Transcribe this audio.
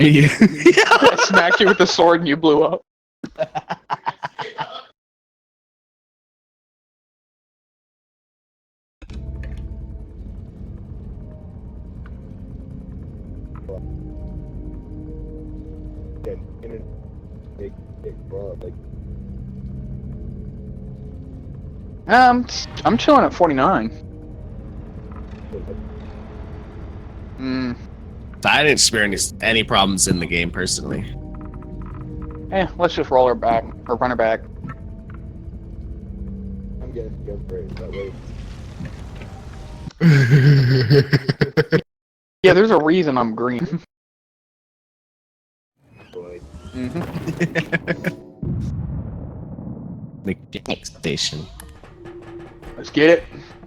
I smacked you with the sword and you blew up. I'm chilling at 49. I didn't experience any problems in the game personally. Let's just roll her back or run her back. I'm getting to go for it that way. Yeah, there's a reason I'm green. Boy. Mechanic station. Let's get it.